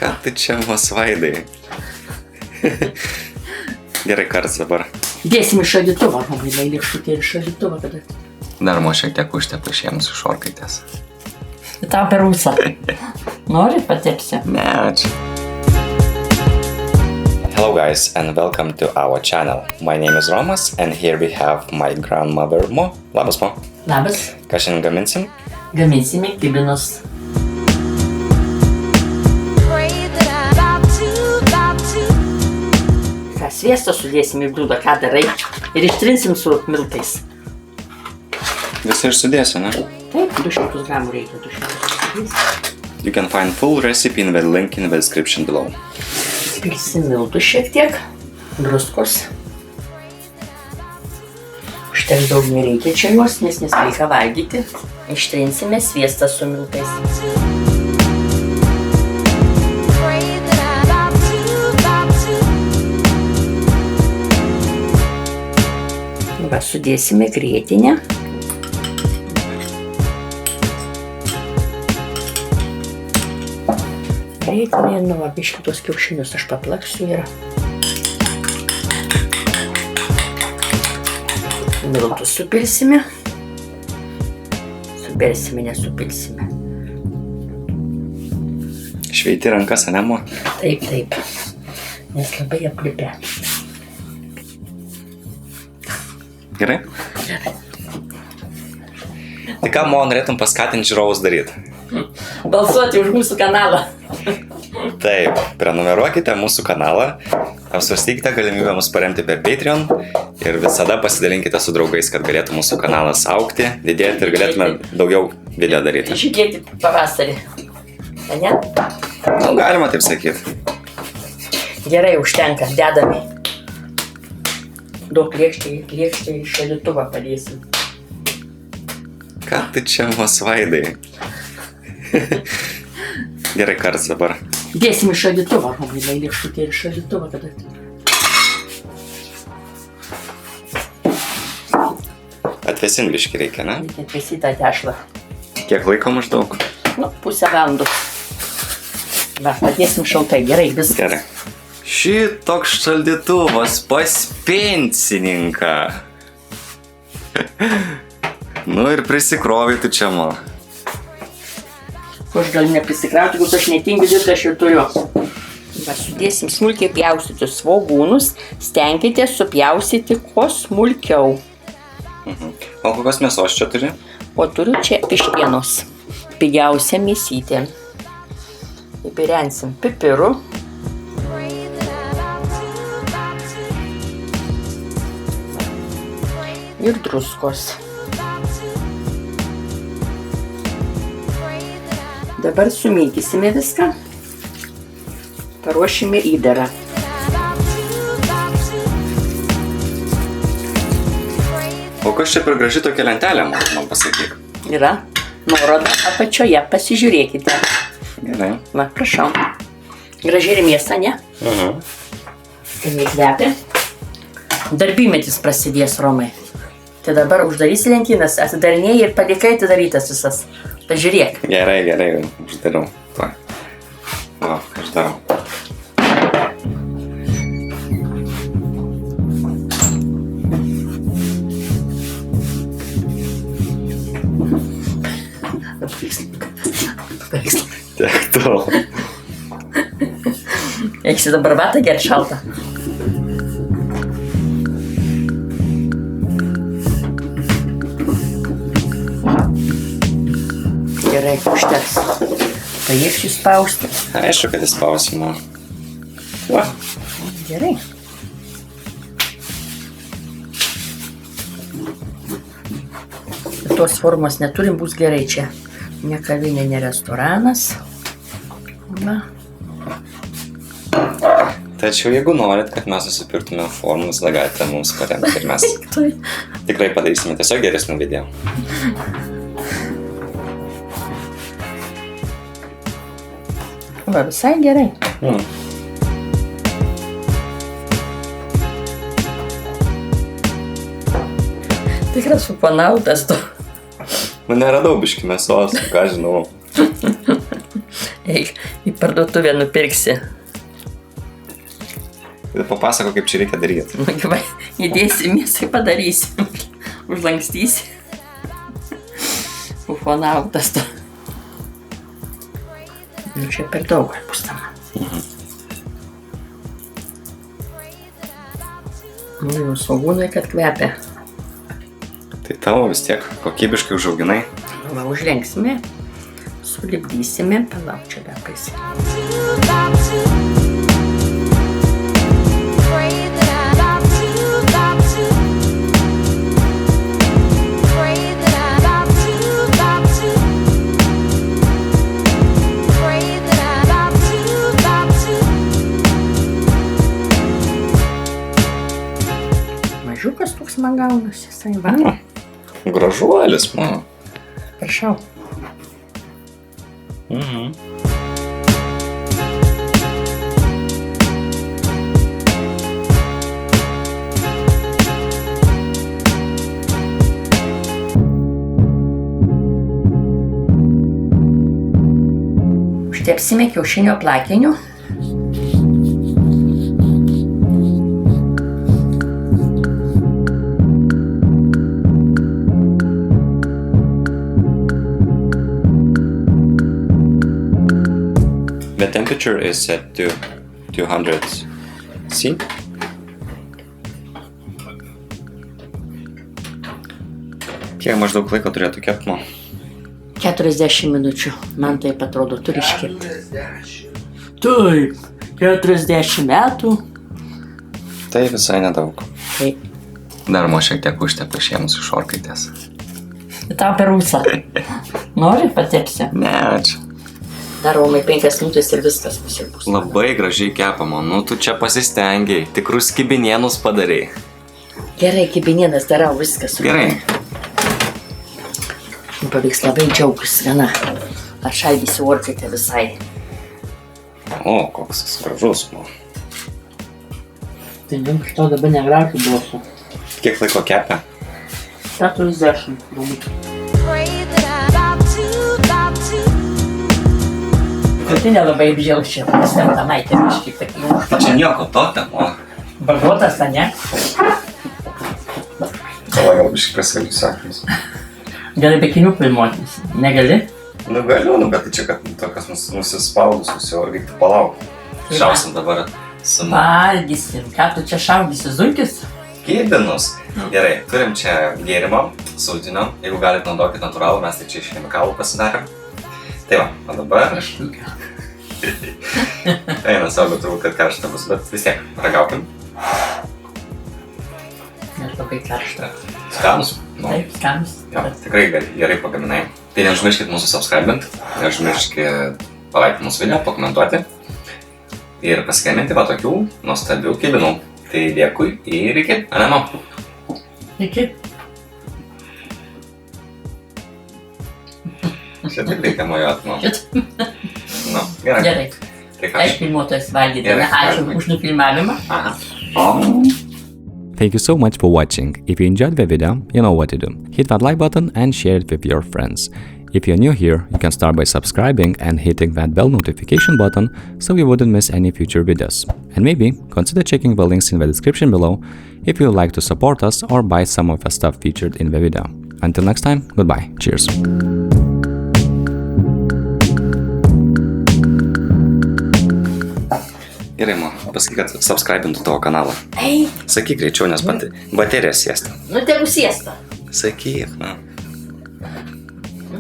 Ką tu čia mosvaidai? Gerai, karts dabar. Dėsim į šaldytuvą, labai lėkštutė ir šaldytuvą tada. Dar mo šiek tiek užtepu išėmus iš orkaitės. Tau per ūsą. Nori patepsi? Ne, ačiū. Hello guys and welcome to our channel. My name is Romas and here we have my grandmother Mo. Labas, Mo. Labas. Ką šiandien gaminsim? Gaminsime kibinus. Tą sviestą sudėsim į bliūdą, ką darai, ir ištrinsim su miltais. Visą ir sudėsiu, ne? Taip, 200 gramų reikia, 200. You can find full recipe in the link in the description below. Pilsim miltų šiek tiek, druskos. Užteks daug nereikia čia juos, nes nesveika valgyti. Ištrinsime sviestą su miltais. Va, sudėsime grietinę. Grietinė, nu, va, biškį tuos kiaušinius aš paplaksiu ir miltus supilsime. Supilsime, nesupilsime. Šveiti rankas, ane, Mo? Taip, taip. Nes labai aplipę. Gerai? Gerai. Tai ką, Mo, norėtum paskatinti žiūrovus daryti? Balsuoti už mūsų kanalą. Taip, prenumeruokite mūsų kanalą, apsvarstykite galimybę mus paremti per Patreon ir visada pasidalinkite su draugais, kad galėtų mūsų kanalas augti, didėti ir galėtume daugiau video daryti. Žygėti pavasarį. Ne? Nu, galima taip sakyti. Gerai, užtenka, dedame. Daug lėkštį į šaldytuvą padėsim. Ką tu čia mosvaidai? Gerai, karts dabar. Dėsim į šaldytuvą, labai lėkštutė ir šaldytuvą tada. Atvėsin biškį reikia, ne? Reikia atvėsyti tą tešlą. Kiek laiko maždaug? Nu, pusę valandų. Va, padėsim šaltai, gerai, viskas. Gerai. Šitoks šaldytuvas pas pensininką. Nu ir prisikrovai tu čia, Mo. Aš galiu neprisikrauti, jeigu aš netingiu dirbti, aš ir turiu. Va, sudėsim smulkiai pjaustyti svogūnus, stenkitės supjaustyti kuo smulkiau. O kokios mėsos čia turi? O turiu čia vištienos, pigiausia mėsytė. Įpirensim pipirų. Ir druskos. Dabar sumėtysime viską. Paruošime įdarą. O kas čia per graži tokia lentelė, man pasakyk? Yra nuoroda apačioje, pasižiūrėkite. Gerai. Va, prašau. Gražiai ir mėsa, ne? Skaniai kvepia. Darbymetis prasidės, Romai. Tai dabar uždarysi lentynas, atidarinėjai ir palikai atidarytas visas. Pažiūrėk. Gerai, gerai, uždarau. Va, aš darau. Tiek to. Eiksi dabar vatą gert šaltą. Gerai, užteks. Pajėgsiu spausti. Aišku, kad įspausimo. Va. Gerai. Tos formos neturim, bus gerai čia. Ne kavinė, ne restoranas. Va. Tačiau jeigu norit, kad mes susipirktume formus, tada galite mums paremti ir mes tikrai padarysime tiesiog geresnių video. Va, visai gerai. Tikras supanautas tu. Nu, neradau biškį mėsos, ką žinau. Eik, į parduotuvę nupirksi. Tai papasako, kaip čia reikia daryti. Nu, gyvai, įdėsi mėsai padarysi. Užlankstysi. Ufonautas to. Nu, čia per daug bus tam. Nu, jau svogūnai, kad kvepia. Tai tavo vis tiek kokybiškai užauginai. Va, užlenksime, sulipdysime, palauk čia dar paisi. Mažiukas toks man gaunasi, jisai va. Gražuolis, Prašau. Užtepsime kiaušinio plakiniu. The temperature is set to 200 C. Kiek maždaug laiko turėtų kepti? 40 minučių. Man taip atrodo, turi iškepti. Taip, 40 metų. Tai visai nedaug. Taip. Dar mo šiek tiek užtepa išėmus iš orkaitės. Tau per ūsą. Nori patepsi? Ne, čia. Dar Romai 5 minutės ir viskas bus. Labai gražiai kepama. Nu, tu čia pasistengiai. Tikrus kibinienus padarai. Gerai, kibinienas darau viskas. Gerai. Pavyks labai džiaugus, gana. Atšaldysiu orkaitę visai. O, koks jis gražus. Tai iš to dabar negraukiu duosiu. Kiek laiko kepia? 40 minučių. Tai nelabai apžiaušia, pasitenta maitė biškį tokį. Čia nieko tokio, o. Bagotas, ne? Gal biškį pasakys sakys. Gali be kinių filmuotis. Negali? Nu galiu, bet tai čia, kad tokias nusispaudus, jau reiktų palaukti. Šausim dabar su... Valgysim. Ką tu čia šaudysi? Zuikis? Kibinus. Gerai, turim čia gėrimą, sultinio. Jeigu galite naudokit natūralų, mes tai čia iš chemikalų pasidarėm. Tai va, o dabar... Eina savo, turbūt, kad karšta bus, bet vis tiek, ragaukim. Nežinau, kai karšta. Skanus? Taip, skanus. Jo, tikrai gerai pagaminai. Tai neužmirškit mūsų subscribint, neužmirškit palaikyti mūsų video, pakomentuoti ir pasikeminti va tokių nuostabių kibinų. Tai dėkui ir iki, Anemo. Iki. Čia tik reikia mojuot, nu. Nu, gerai. Gerai. Tai ką? Aš filmuotojas valgyti. Gerai. Ačiū už nufilmavimą. Aha. Thank you so much for watching. If you enjoyed the video, you know what to do. Hit that like button and share it with your friends. If you're new here, you can start by subscribing and hitting that bell notification button so you wouldn't miss any future videos. And maybe consider checking the links in the description below if you would like to support us or buy some of the stuff featured in the video. Until next time, goodbye. Cheers. Gerai, pasakyk, kad subscribintų tavo kanalą. Ei, Sakyk greičiau, nes baterija siesta. nu tegu siesta. Sakyk, na.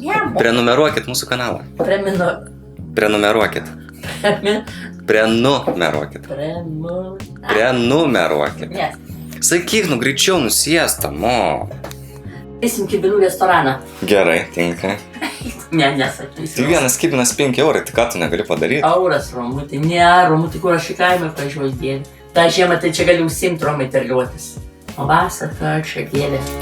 Jam. Prenumeruokit mūsų kanalą. Prenumeruokit. Prenumeruokit. Prenumeruokit. Ne. Sakyk, nu greičiau nusiesta, mo. Eisim kibinų restoraną. Gerai, tinka. Ne, nesakysiu. Tai vienas kibinas 5 €, tai ką tu negali padaryti? Euras, Romutė. Ne, Romutė, kur aš į kaimą važiuoju dėlį. Ta žiemą tai čia gali užsiimti Romai terliuotis. O vasarą čia gėlės.